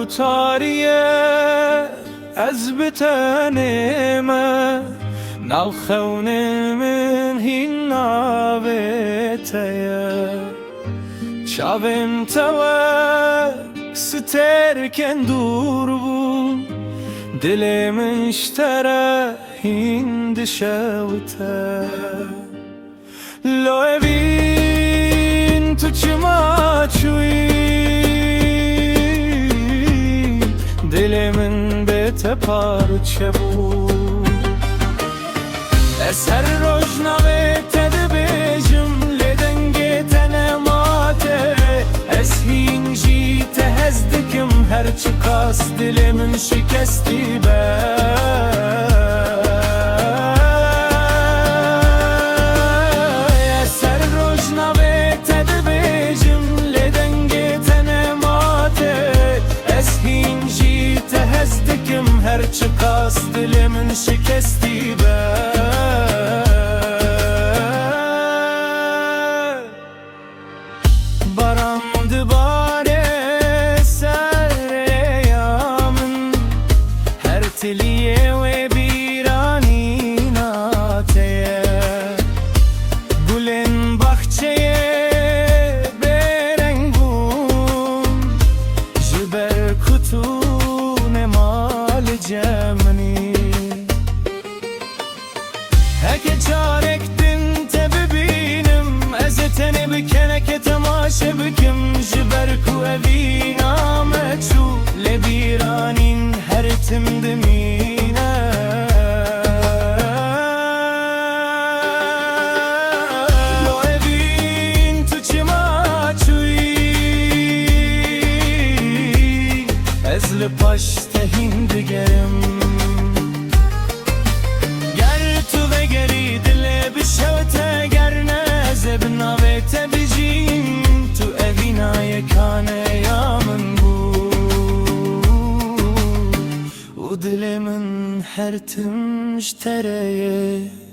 تاریه از بتنمه ناو خونه من هین ناویتیه چاوم توا سترکن دور بون دلم اشتره هند شوته لو evin tu çima çuy dilimin bete parça bu eser rojnave tedbejim leden getene mate es hinci tehezdikim her çıkas dilimin şikesti be her çıkas dilimin şikesti be baramdı bare sereyamın her teliye ve biranin ateye gülen bahçeye berengun jiber kutu Cemni Heke çarektin tebibinim ezeteni bir keneke temaşe bikim jiberku evina meçu lebiranin her timdimine lo evin tu çima çuy ezli paşte hindi gerim ger tu ve geri dile bir şevte ger nezeb navete bijim tu evina yekane yamın bu u dilimin her tim ştereye